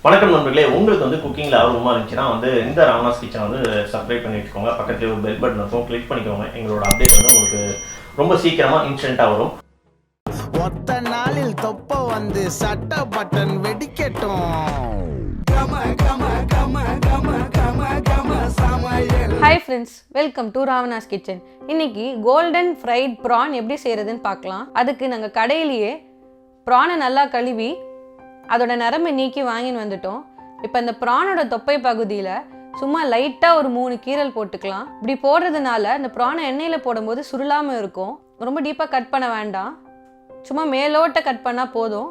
வணக்கம் நண்பர்களே, உங்களுக்கு வந்து குக்கிங்கில் ஆர்வமாக இருந்துச்சுன்னா இந்த ராவனாஸ் கிச்சன் சப்ஸ்கிரைப் பண்ணி வச்சுக்கோங்க. பக்கத்துலேயே ஒரு பெல் பட்டன் இருக்கும், கிளிக் பண்ணிக்கோங்க. எங்களோட அப்டேட் உங்களுக்கு ரொம்ப சீக்கிரமாக இன்ஸ்டண்ட்டாக வரும். ஒத்த நாளில் தொப்ப சட்ட பட்டன் வெடிக்கட்டும். Hi friends, welcome to Ravana's kitchen. இன்னைக்கு கோல்டன் ஃப்ரைட் ப்ரான் எப்படி செய்கிறதுன்னு பார்க்கலாம். அதுக்கு நாங்கள் கடையிலேயே ப்ரானை நல்லா கழுவி அதோட நரம்பை நீக்கி வாங்கின்னு வந்துட்டோம். இப்போ இந்த ப்ரானோட தொப்பை பகுதியில் சும்மா லைட்டாக ஒரு 3 கீரல் போட்டுக்கலாம். இப்படி போடுறதுனால இந்த ப்ரானை எண்ணெயில் போடும்போது சுருளாமல் இருக்கும். ரொம்ப டீப்பாக கட் பண்ண வேண்டாம், சும்மா மேலோட்ட கட் பண்ணால் போதும்.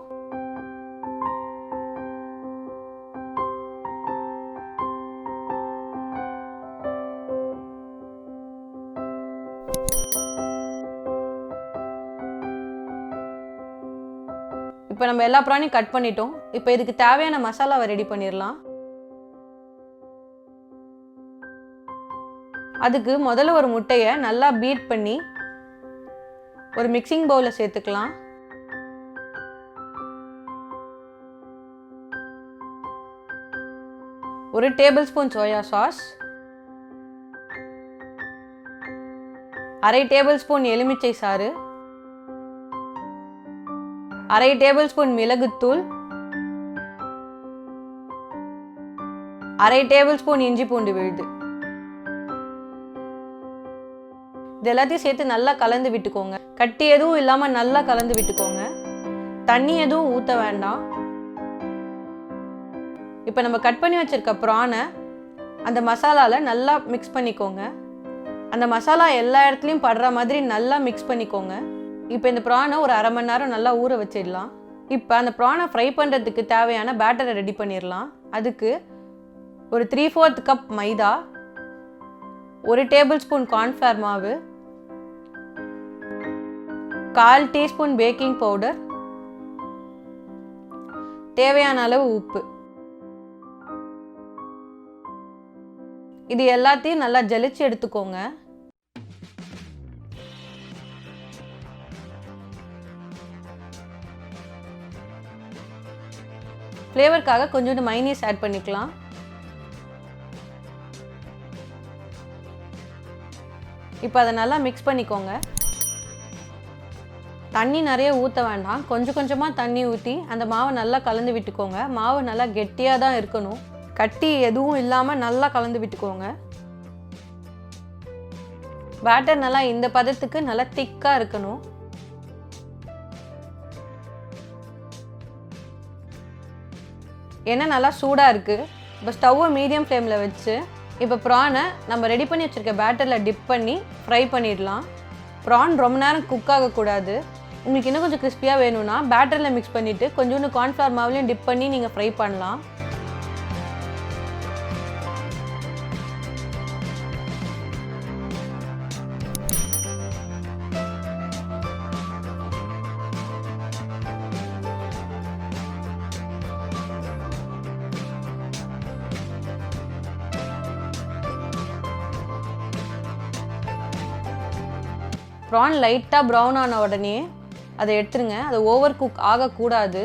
இப்போ நம்ம எல்லா ப்ரானையும் கட் பண்ணிட்டோம். இப்போ இதுக்கு தேவையான மசாலாவை ரெடி பண்ணிடலாம். அதுக்கு முதல்ல ஒரு முட்டையை நல்லா பீட் பண்ணி ஒரு மிக்சிங் பவுலில் சேர்த்துக்கலாம். ஒரு டேபிள் ஸ்பூன் சோயா சாஸ், அரை டேபிள் ஸ்பூன் எலுமிச்சை சாறு, அரை டேபிள் ஸ்பூன் மிளகுத்தூள், அரை டேபிள் ஸ்பூன் இஞ்சி பூண்டு விழுது. இது எல்லாத்தையும் சேர்த்து நல்லா கலந்து விட்டுக்கோங்க. கட்டி எதுவும் இல்லாமல் நல்லா கலந்து விட்டுக்கோங்க. தண்ணி எதுவும் ஊற்ற வேண்டாம். இப்போ நம்ம கட் பண்ணி வச்சிருக்க ப்ரானை அந்த மசாலாவில் நல்லா மிக்ஸ் பண்ணிக்கோங்க. அந்த மசாலா எல்லா இடத்துலையும் படுற மாதிரி நல்லா மிக்ஸ் பண்ணிக்கோங்க. இப்போ இந்த ப்ரானை ஒரு அரை மணி நேரம் நல்லா ஊற வச்சிடலாம். இப்போ அந்த ப்ரானை ஃப்ரை பண்ணுறதுக்கு தேவையான பேட்டரை ரெடி பண்ணிடலாம். அதுக்கு ஒரு 3/4 கப் மைதா, ஒரு டேபிள் ஸ்பூன் கார்ன்ஃப்ளவர் மாவு, 1/4 டீஸ்பூன் பேக்கிங் பவுடர், தேவையான அளவு உப்பு, இது எல்லாத்தையும் நல்லா ஜலிச்சு எடுத்துக்கோங்க. ஃப்ளேவருக்காக கொஞ்சோண்டு மைனீஸ் ஆட் பண்ணிக்கலாம். இப்போ அதை நல்லா மிக்ஸ் பண்ணிக்கோங்க. தண்ணி நிறைய ஊற்ற வேண்டாம், கொஞ்சம் கொஞ்சமாக தண்ணி ஊற்றி அந்த மாவை நல்லா கலந்து விட்டுக்கோங்க. மாவு நல்லா கெட்டியாக தான் இருக்கணும், கட்டி எதுவும் இல்லாமல் நல்லா கலந்து விட்டுக்கோங்க. பேட்டர் நல்லா இந்த பதத்துக்கு நல்லா திக்காக இருக்கணும். எண்ணெய் நல்லா சூடாக இருக்குது. இப்போ ஸ்டவ்வை மீடியம் ஃப்ளேமில் வச்சு இப்போ ப்ரானை நம்ம ரெடி பண்ணி வச்சுருக்க பேட்டரில் டிப் பண்ணி ஃப்ரை பண்ணிடலாம். ப்ரான் ரொம்ப நேரம் குக் ஆகக்கூடாது. உங்களுக்கு இன்னும் கொஞ்சம் கிறிஸ்பியாக வேணும்னா பேட்டரில் மிக்ஸ் பண்ணிவிட்டு கொஞ்சோண்டு கார்ன்ஃப்ளவர் மாவுலையும் டிப் பண்ணி நீங்கள் ஃப்ரை பண்ணலாம். ப்ரான் லைட்டாக ப்ரௌன் ஆன உடனே அதை எடுத்துருங்க. அது ஓவர் குக் ஆகக்கூடாது.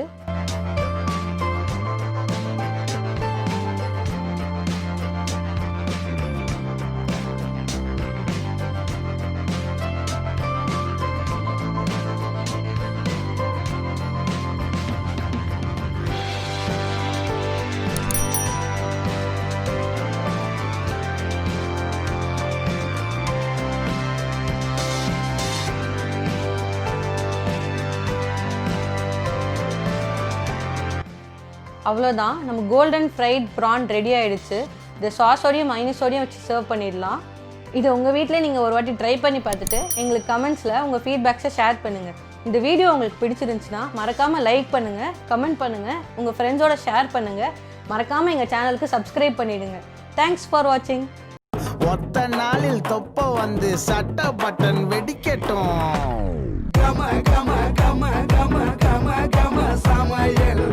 அவ்வளோதான், நம்ம கோல்டன் ஃப்ரைட் ப்ரான் ரெடி ஆகிடுச்சு. இந்த சாஸோடையும் மைனஸோடையும் வச்சு சர்வ் பண்ணிடலாம். இது உங்கள் வீட்டிலே நீங்கள் ஒரு வாட்டி ட்ரை பண்ணி பார்த்துட்டு எங்களுக்கு கமெண்ட்ஸில் உங்கள் ஃபீட்பேக்ஸை ஷேர் பண்ணுங்கள். இந்த வீடியோ உங்களுக்கு பிடிச்சிருந்துச்சுன்னா மறக்காமல் லைக் பண்ணுங்கள், கமெண்ட் பண்ணுங்கள், உங்கள் ஃப்ரெண்ட்ஸோட ஷேர் பண்ணுங்கள். மறக்காமல் எங்கள் சேனலுக்கு சப்ஸ்கிரைப் பண்ணிவிடுங்க. தேங்க்ஸ் ஃபார் வாட்சிங். ஒத்த நாளில் தொப்ப சட்ட பட்டன் வெடிக்கட்டும். சமையல்